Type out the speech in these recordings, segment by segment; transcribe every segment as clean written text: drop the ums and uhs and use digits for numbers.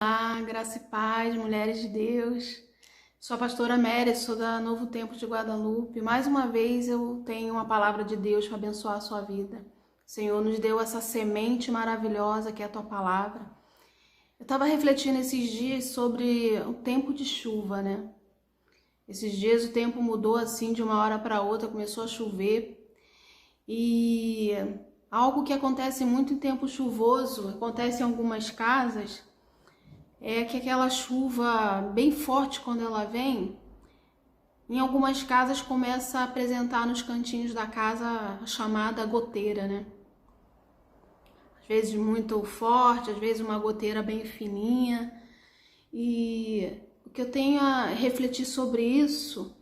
Olá, graça e paz, mulheres de Deus. Sou a pastora Mary, sou da Novo Tempo de Guadalupe. Mais uma vez eu tenho uma palavra de Deus para abençoar a sua vida. O Senhor nos deu essa semente maravilhosa que é a tua palavra. Eu estava refletindo esses dias sobre o tempo de chuva, né? Esses dias o tempo mudou assim de uma hora para outra, começou a chover. E algo que acontece muito em tempo chuvoso, acontece em algumas casas, é que aquela chuva bem forte, quando ela vem, em algumas casas começa a apresentar nos cantinhos da casa a chamada goteira, né? Às vezes muito forte, às vezes uma goteira bem fininha. E o que eu tenho a refletir sobre isso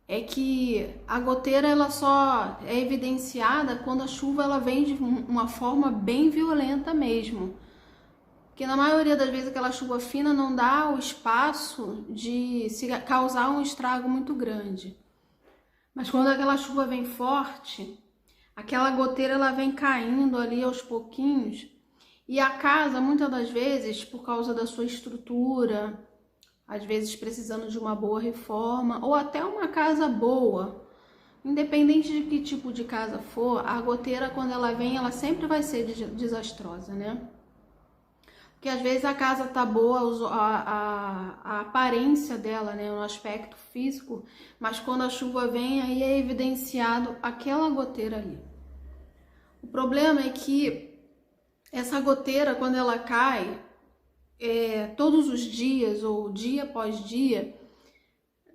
é que a goteira ela só é evidenciada quando a chuva ela vem de uma forma bem violenta mesmo. Porque na maioria das vezes aquela chuva fina não dá o espaço de se causar um estrago muito grande. Mas quando aquela chuva vem forte, aquela goteira ela vem caindo ali aos pouquinhos. E a casa, muitas das vezes, por causa da sua estrutura, às vezes precisando de uma boa reforma, ou até uma casa boa, independente de que tipo de casa for, a goteira quando ela vem, ela sempre vai ser desastrosa, né? Porque às vezes a casa tá boa, a aparência dela, né, no aspecto físico, mas quando a chuva vem, aí é evidenciado aquela goteira ali. O problema é que essa goteira, quando ela cai, todos os dias ou dia após dia,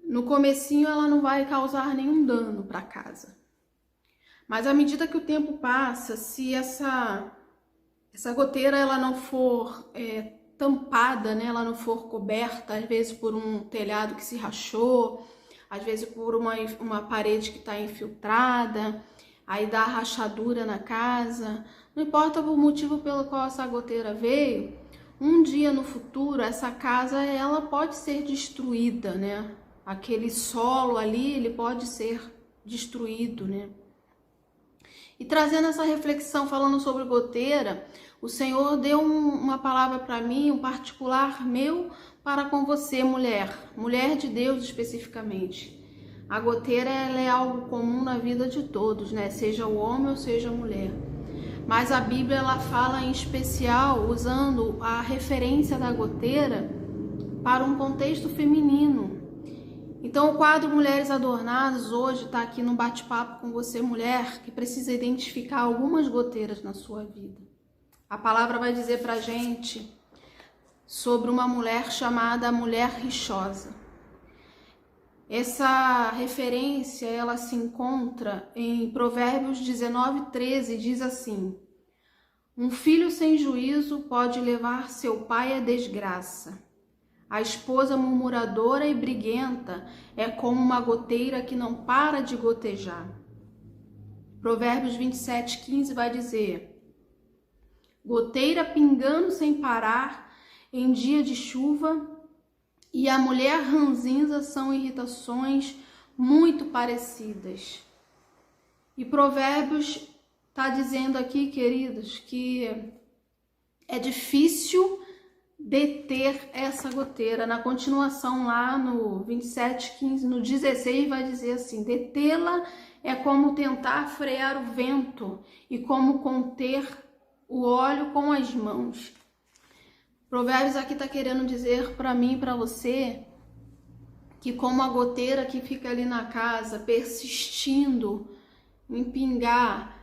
no comecinho ela não vai causar nenhum dano para casa. Mas à medida que o tempo passa, se essa goteira ela não for tampada, né? Ela não for coberta, às vezes por um telhado que se rachou, às vezes por uma parede que está infiltrada, aí dá rachadura na casa. Não importa o motivo pelo qual essa goteira veio, um dia no futuro essa casa ela pode ser destruída, né? Aquele solo ali ele pode ser destruído, né? E trazendo essa reflexão, falando sobre goteira, o Senhor deu uma palavra para mim, um particular meu, para com você, mulher de Deus especificamente. A goteira ela é algo comum na vida de todos, né? Seja o homem ou seja a mulher. Mas a Bíblia ela fala em especial usando a referência da goteira para um contexto feminino. Então, o quadro Mulheres Adornadas hoje está aqui no bate-papo com você, mulher, que precisa identificar algumas goteiras na sua vida. A palavra vai dizer pra gente sobre uma mulher chamada mulher rixosa. Essa referência, ela se encontra em Provérbios 19:13, diz assim: um filho sem juízo pode levar seu pai à desgraça. A esposa murmuradora e briguenta é como uma goteira que não para de gotejar. Provérbios 27:15 vai dizer: goteira pingando sem parar em dia de chuva e a mulher ranzinza são irritações muito parecidas. E Provérbios está dizendo aqui, queridos, que é difícil deter essa goteira. Na continuação lá no 27:15, no 16 vai dizer assim: detê-la é como tentar frear o vento e como conter o óleo com as mãos. Provérbios aqui está querendo dizer para mim e para você que como a goteira que fica ali na casa persistindo em pingar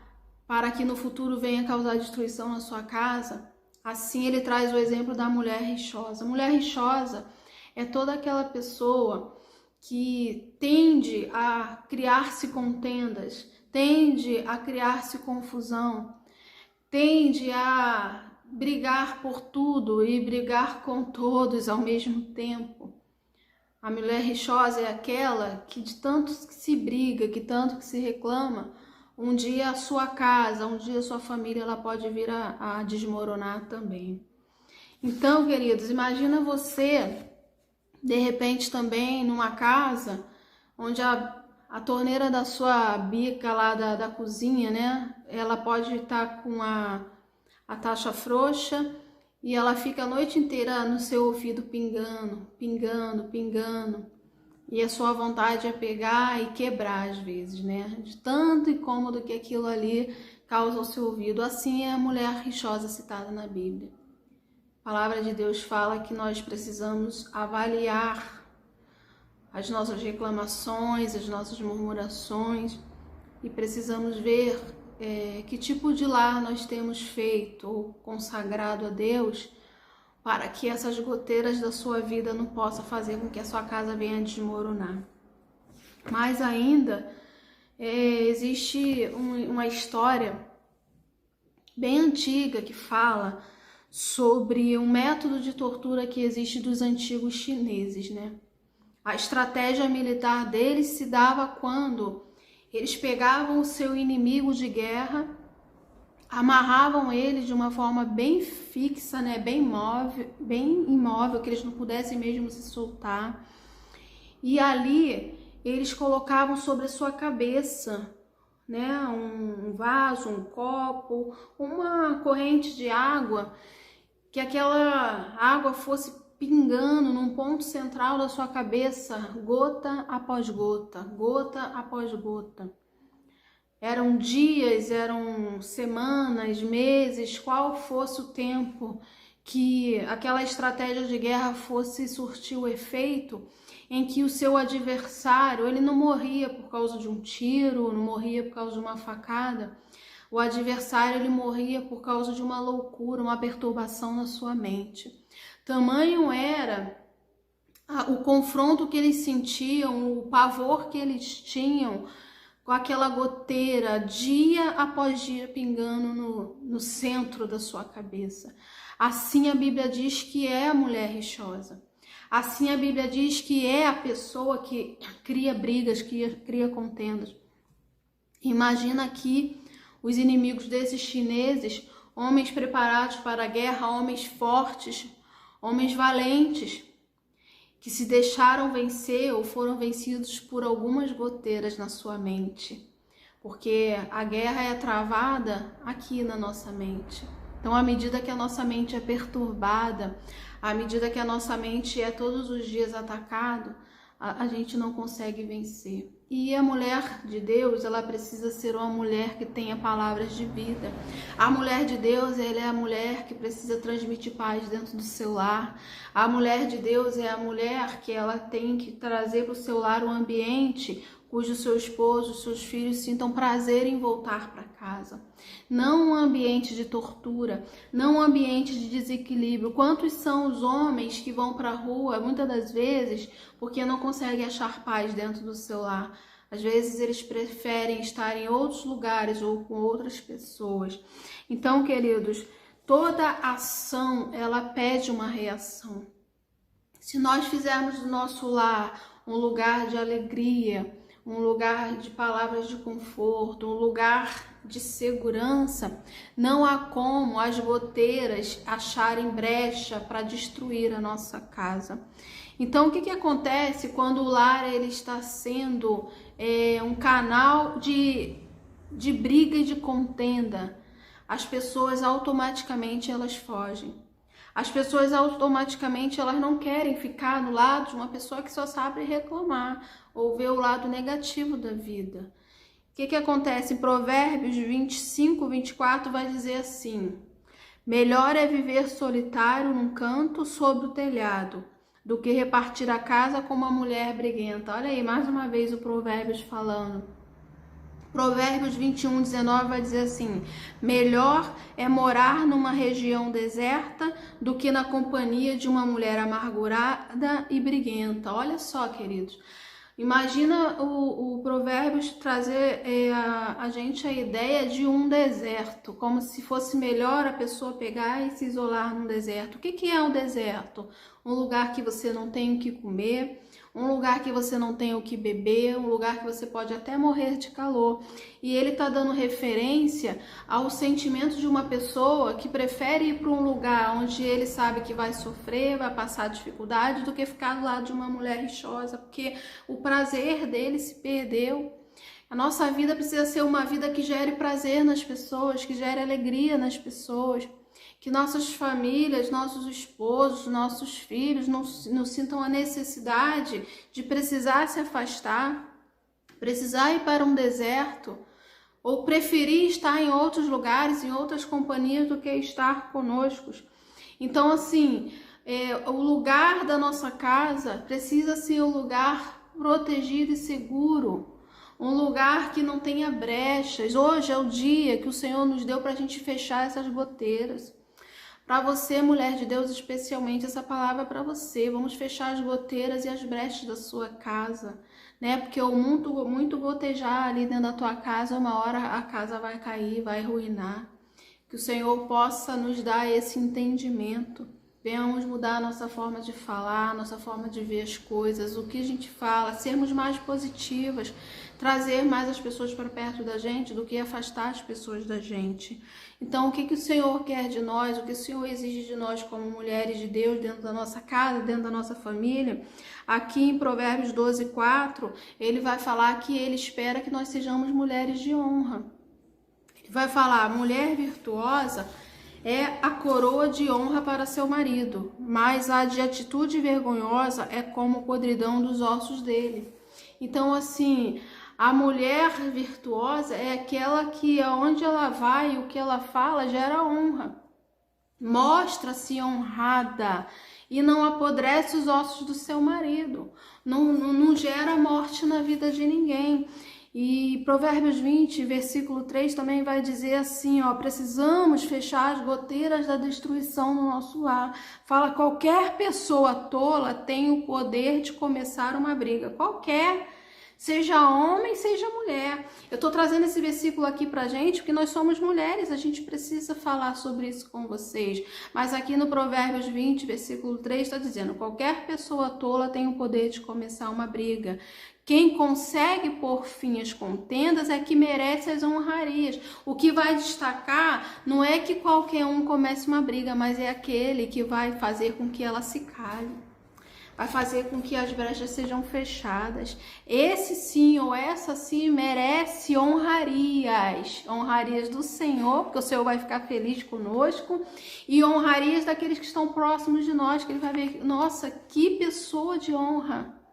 para que no futuro venha causar destruição na sua casa, assim ele traz o exemplo da mulher rixosa. Mulher rixosa é toda aquela pessoa que tende a criar-se contendas, tende a criar-se confusão, tende a brigar por tudo e brigar com todos ao mesmo tempo. A mulher rixosa é aquela que de tanto que se briga, que tanto que se reclama, um dia a sua casa, um dia a sua família, ela pode vir a desmoronar também. Então, queridos, imagina você, de repente também, numa casa, onde a torneira da sua bica lá da cozinha, né? Ela pode estar com a taxa frouxa e ela fica a noite inteira no seu ouvido pingando, pingando, pingando. E a sua vontade é pegar e quebrar às vezes, né? De tanto incômodo que aquilo ali causa ao seu ouvido. Assim é a mulher rixosa citada na Bíblia. A palavra de Deus fala que nós precisamos avaliar as nossas reclamações, as nossas murmurações, e precisamos ver que tipo de lar nós temos feito ou consagrado a Deus, para que essas goteiras da sua vida não possam fazer com que a sua casa venha a desmoronar. Mas ainda existe uma história bem antiga que fala sobre um método de tortura que existe dos antigos chineses, né? A estratégia militar deles se dava quando eles pegavam o seu inimigo de guerra, amarravam ele de uma forma bem fixa, né, bem imóvel, que eles não pudessem mesmo se soltar. E ali eles colocavam sobre a sua cabeça, né, um vaso, um copo, uma corrente de água, que aquela água fosse pingando num ponto central da sua cabeça, gota após gota, gota após gota. Eram dias, eram semanas, meses, qual fosse o tempo que aquela estratégia de guerra fosse surtir o efeito, em que o seu adversário, ele não morria por causa de um tiro, não morria por causa de uma facada. O adversário, ele morria por causa de uma loucura, uma perturbação na sua mente. Tamanho era o confronto que eles sentiam, o pavor que eles tinham com aquela goteira, dia após dia, pingando no centro da sua cabeça. Assim a Bíblia diz que é a mulher rixosa. Assim a Bíblia diz que é a pessoa que cria brigas, que cria contendas. Imagina aqui os inimigos desses chineses, homens preparados para a guerra, homens fortes, homens valentes, que se deixaram vencer ou foram vencidos por algumas goteiras na sua mente, porque a guerra é travada aqui na nossa mente. Então, à medida que a nossa mente é perturbada, à medida que a nossa mente é todos os dias atacada, a gente não consegue vencer. E a mulher de Deus, ela precisa ser uma mulher que tenha palavras de vida. A mulher de Deus, ela é a mulher que precisa transmitir paz dentro do seu lar. A mulher de Deus é a mulher que ela tem que trazer para o seu lar um ambiente cujo seu esposo, seus filhos sintam prazer em voltar para casa. Não um ambiente de tortura, não um ambiente de desequilíbrio. Quantos são os homens que vão para a rua, muitas das vezes, porque não conseguem achar paz dentro do seu lar? Às vezes eles preferem estar em outros lugares ou com outras pessoas. Então, queridos, toda ação, ela pede uma reação. Se nós fizermos do nosso lar um lugar de alegria, um lugar de palavras de conforto, um lugar de segurança, não há como as goteiras acharem brecha para destruir a nossa casa. Então, o que acontece quando o lar ele está sendo um canal de briga e de contenda? As pessoas automaticamente elas fogem. As pessoas automaticamente elas não querem ficar do lado de uma pessoa que só sabe reclamar ou ver o lado negativo da vida. O que acontece? Em Provérbios 25, 24 vai dizer assim: melhor é viver solitário num canto sobre o telhado do que repartir a casa com uma mulher briguenta. Olha aí, mais uma vez o Provérbios falando. Provérbios 21, 19 vai dizer assim: melhor é morar numa região deserta do que na companhia de uma mulher amargurada e briguenta. Olha só, queridos. Imagina o Provérbios trazer a gente a ideia de um deserto, como se fosse melhor a pessoa pegar e se isolar num deserto. O que é um deserto? Um lugar que você não tem o que comer, um lugar que você não tem o que beber, um lugar que você pode até morrer de calor. E ele está dando referência ao sentimento de uma pessoa que prefere ir para um lugar onde ele sabe que vai sofrer, vai passar dificuldade, do que ficar do lado de uma mulher rixosa, porque o prazer dele se perdeu. A nossa vida precisa ser uma vida que gere prazer nas pessoas, que gere alegria nas pessoas, que nossas famílias, nossos esposos, nossos filhos não sintam a necessidade de precisar se afastar, precisar ir para um deserto, ou preferir estar em outros lugares, em outras companhias, do que estar conosco. Então, assim, o lugar da nossa casa precisa ser um lugar protegido e seguro, um lugar que não tenha brechas. Hoje é o dia que o Senhor nos deu para a gente fechar essas goteiras. Para você, mulher de Deus, especialmente, essa palavra é para você. Vamos fechar as goteiras e as brechas da sua casa, né? Porque o muito gotejar ali dentro da tua casa, uma hora a casa vai cair, vai ruinar. Que o Senhor possa nos dar esse entendimento. Venhamos mudar a nossa forma de falar, a nossa forma de ver as coisas, o que a gente fala, sermos mais positivas, trazer mais as pessoas para perto da gente do que afastar as pessoas da gente. Então, o que o Senhor quer de nós, o que o Senhor exige de nós como mulheres de Deus dentro da nossa casa, dentro da nossa família? Aqui em Provérbios 12:4, ele vai falar que ele espera que nós sejamos mulheres de honra. Ele vai falar, mulher virtuosa é a coroa de honra para seu marido, mas a de atitude vergonhosa é como a podridão dos ossos dele. Então, assim, a mulher virtuosa é aquela que aonde ela vai, o que ela fala gera honra. Mostra-se honrada e não apodrece os ossos do seu marido. Não gera morte na vida de ninguém. E Provérbios 20, versículo 3 também vai dizer assim, ó, precisamos fechar as goteiras da destruição no nosso lar. Fala, qualquer pessoa tola tem o poder de começar uma briga. Qualquer, seja homem, seja mulher. Eu tô trazendo esse versículo aqui pra gente porque nós somos mulheres, a gente precisa falar sobre isso com vocês. Mas aqui no Provérbios 20, versículo 3 está dizendo, qualquer pessoa tola tem o poder de começar uma briga. Quem consegue pôr fim às contendas é que merece as honrarias. O que vai destacar não é que qualquer um comece uma briga, mas é aquele que vai fazer com que ela se cale. Vai fazer com que as brechas sejam fechadas. Esse sim ou essa sim merece honrarias. Honrarias do Senhor, porque o Senhor vai ficar feliz conosco. E honrarias daqueles que estão próximos de nós, que ele vai ver, nossa, que pessoa de honra.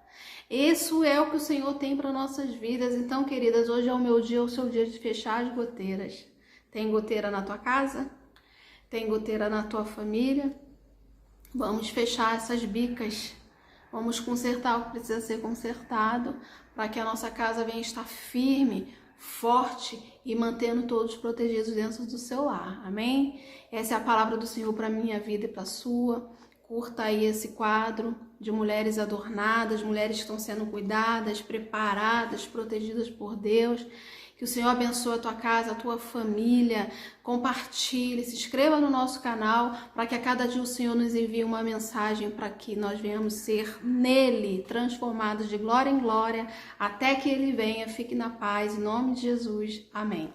Isso é o que o Senhor tem para nossas vidas. Então, queridas, hoje é o meu dia, o seu dia de fechar as goteiras. Tem goteira na tua casa? Tem goteira na tua família? Vamos fechar essas bicas. Vamos consertar o que precisa ser consertado para que a nossa casa venha estar firme, forte e mantendo todos protegidos dentro do seu lar. Amém? Essa é a palavra do Senhor para a minha vida e para a sua. Curta aí esse quadro de mulheres adornadas, mulheres que estão sendo cuidadas, preparadas, protegidas por Deus. Que o Senhor abençoe a tua casa, a tua família. Compartilhe, se inscreva no nosso canal para que a cada dia o Senhor nos envie uma mensagem para que nós venhamos ser nele transformados de glória em glória até que ele venha. Fique na paz, em nome de Jesus. Amém.